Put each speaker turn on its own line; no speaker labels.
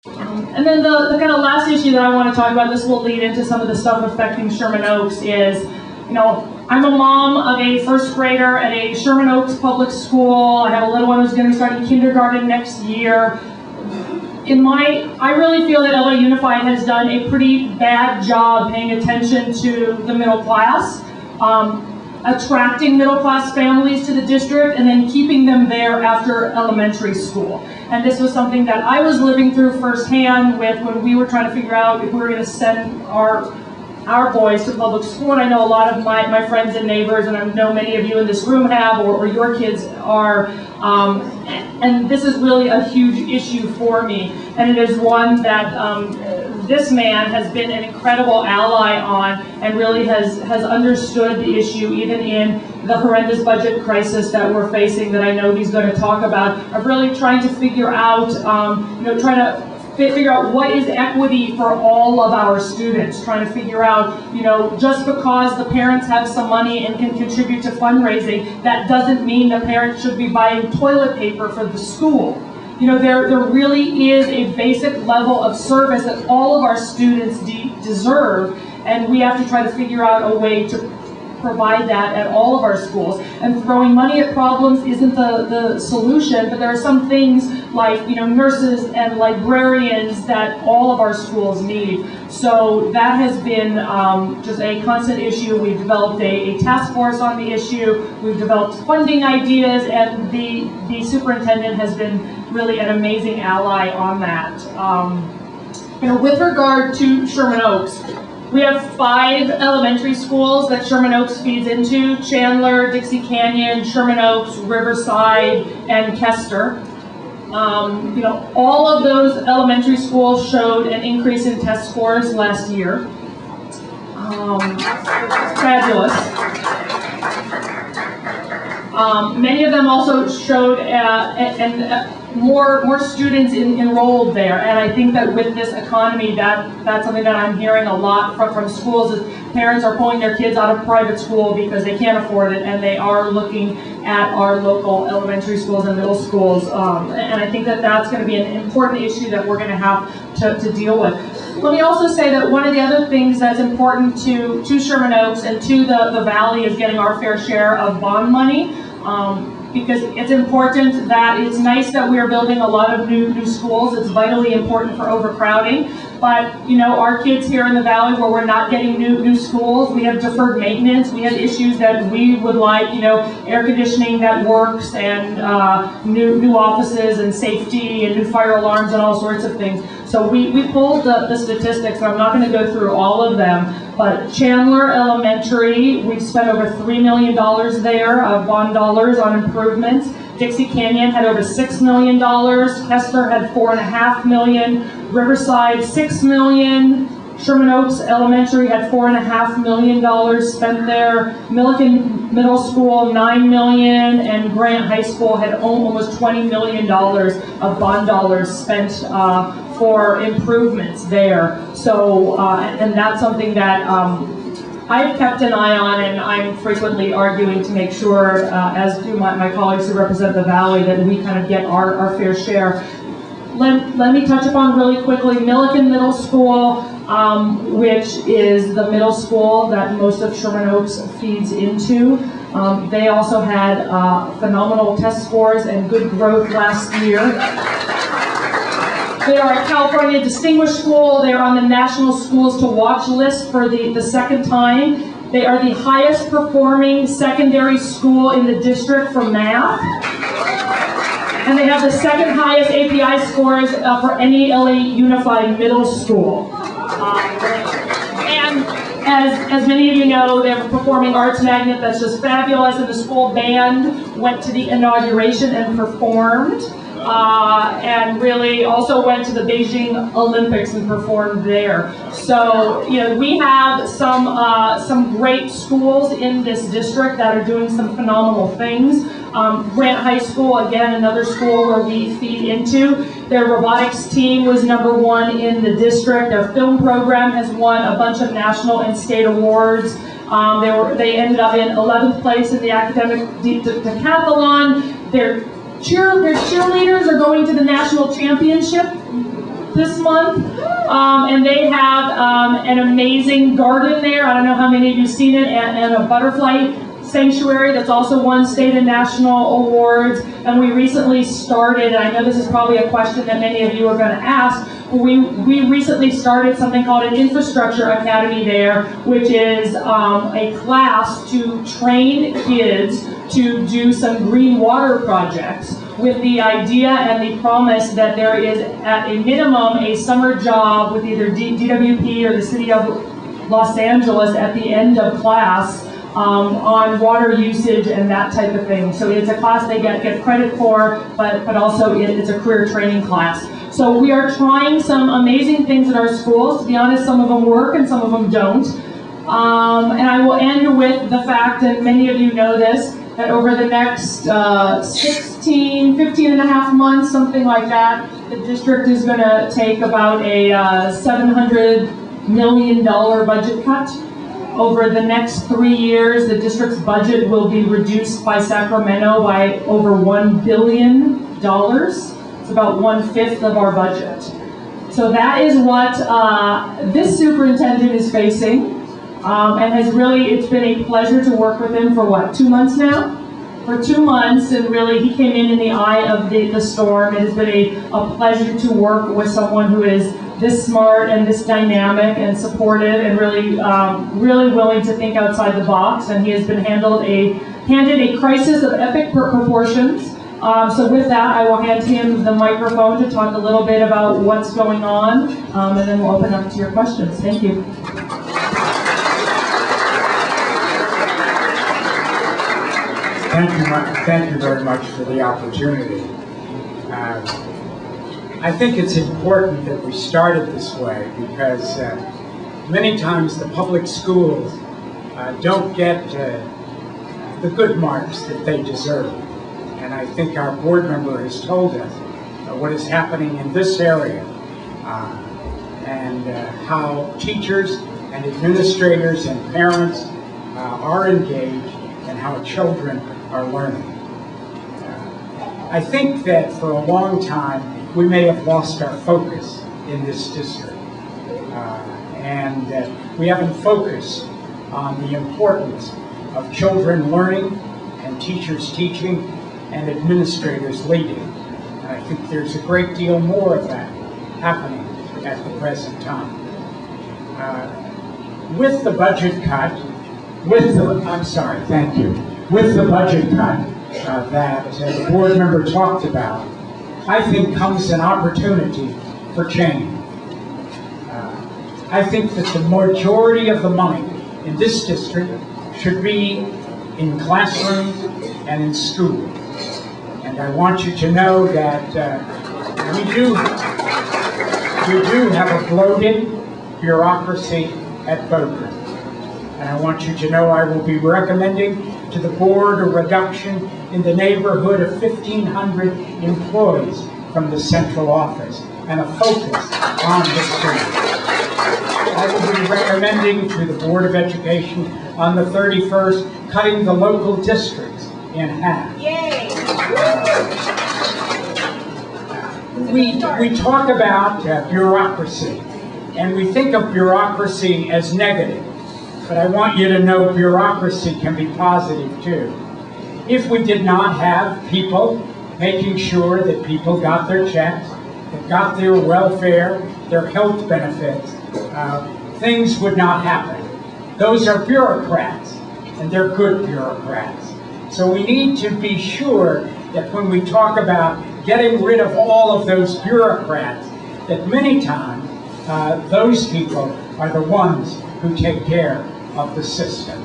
And then the kind of last issue that I want to talk about, this will lead into some of the stuff affecting Sherman Oaks, is, you know, I'm a mom of a first grader at a Sherman Oaks public school. I have a little one who's going to be starting kindergarten next year. I really feel that LA Unified has done a pretty bad job paying attention to the middle class, attracting middle class families to the district and then keeping them there after elementary school. And this was something that I was living through firsthand with when we were trying to figure out if we were going to send our boys to public school. And I know a lot of my friends and neighbors, and I know many of you in this room have, or your kids are, and this is really a huge issue for me. And it is one that this man has been an incredible ally on, and really has understood the issue, even in the horrendous budget crisis that we're facing, that I know he's going to talk about, of really trying to figure out, trying to figure out what is equity for all of our students, trying to figure out, just because the parents have some money and can contribute to fundraising, that doesn't mean the parents should be buying toilet paper for the school. There really is a basic level of service that all of our students deserve, and we have to try to figure out a way to provide that at all of our schools. And throwing money at problems isn't the solution, but there are some things like nurses and librarians that all of our schools need. So that has been just a constant issue. We've developed a task force on the issue. We've developed funding ideas, and the superintendent has been really an amazing ally on that. With regard to Sherman Oaks, we have 5 elementary schools that Sherman Oaks feeds into: Chandler, Dixie Canyon, Sherman Oaks, Riverside, and Kester. All of those elementary schools showed an increase in test scores last year. Fabulous. Many of them also showed more students enrolled there, and I think that with this economy, that's something that I'm hearing a lot from schools, is parents are pulling their kids out of private school because they can't afford it, and they are looking at our local elementary schools and middle schools, and I think that that's going to be an important issue that we're going to have to deal with. Let me also say that one of the other things that's important to Sherman Oaks and to the Valley is getting our fair share of bond money. Because it's important that it's nice that we are building a lot of new schools. It's vitally important for overcrowding. But, our kids here in the Valley, where we're not getting new schools, we have deferred maintenance. We have issues that we would like, air conditioning that works, and new offices, and safety, and new fire alarms, and all sorts of things. So we pulled the statistics, and I'm not going to go through all of them. But Chandler Elementary, we've spent over $3 million there of bond dollars on improvements. Dixie Canyon had over $6 million. Kester had $4.5 million. Riverside, $6 million. Sherman Oaks Elementary had $4.5 million spent there. Milliken Middle School, $9 million. And Grant High School had almost $20 million of bond dollars spent for improvements there. So, and that's something that I've kept an eye on, and I'm frequently arguing to make sure, as do my colleagues who represent the Valley, that we kind of get our fair share. Let me touch upon really quickly Milliken Middle School, which is the middle school that most of Sherman Oaks feeds into. They also had phenomenal test scores and good growth last year. They are a California Distinguished School. They are on the National Schools to Watch list for the second time. They are the highest performing secondary school in the district for math. And they have the second highest API scores for any LA Unified middle school. And as many of you know, they have a performing arts magnet that's just fabulous, and the school band went to the inauguration and performed. And really also went to the Beijing Olympics and performed there. So, we have some great schools in this district that are doing some phenomenal things. Grant High School, again, another school where we feed into. Their robotics team was #1 in the district. Their film program has won a bunch of national and state awards. They ended up in 11th place in the academic decathlon. Their cheerleaders are going to the national championship. this month, and they have an amazing garden there. I don't know how many of you have seen it, and a butterfly sanctuary that's also won state and national awards. And we recently started, and I know this is probably a question that many of you are going to ask, we recently started something called an infrastructure academy there, which is a class to train kids to do some green water projects, with the idea and the promise that there is at a minimum a summer job with either DWP or the City of Los Angeles at the end of class on water usage and that type of thing. So it's a class they get credit for, but also it's a career training class. So we are trying some amazing things in our schools. To be honest, some of them work and some of them don't. And I will end with the fact that many of you know this, that over the next 15 and a half months, something like that, the district is going to take about a $700 million budget cut. Over the next 3 years, the district's budget will be reduced by Sacramento by over $1 billion. It's about 1/5 of our budget. So that is what this superintendent is facing. And has really, it's been a pleasure to work with him for what, 2 months now? For 2 months, and really he came in the eye of the storm. It has been a pleasure to work with someone who is this smart and this dynamic and supportive and really really willing to think outside the box. And he has been handed a crisis of epic proportions. So with that, I will hand him the microphone to talk a little bit about what's going on, and then we'll open up to your questions. Thank you.
Thank you very much for the opportunity. I think it's important that we started this way because many times the public schools don't get the good marks that they deserve. And I think our board member has told us what is happening in this area and how teachers and administrators and parents are engaged and how children are learning. I think that for a long time we may have lost our focus in this district and we haven't focused on the importance of children learning and teachers teaching and administrators leading. And I think there's a great deal more of that happening at the present time. With the budget cut, with the budget cut that the board member talked about, I think comes an opportunity for change. I think that the majority of the money in this district should be in classrooms and in schools. And I want you to know that we do have a bloated bureaucracy at Boca. And I want you to know I will be recommending to the board a reduction in the neighborhood of 1,500 employees from the central office and a focus on the students. I will be recommending to the Board of Education on the 31st cutting the local districts in half. Yay! We talk about bureaucracy, and we think of bureaucracy as negative. But I want you to know bureaucracy can be positive too. If we did not have people making sure that people got their checks, that got their welfare, their health benefits, things would not happen. Those are bureaucrats, and they're good bureaucrats. So we need to be sure that when we talk about getting rid of all of those bureaucrats, that many times those people are the ones who take care of the system.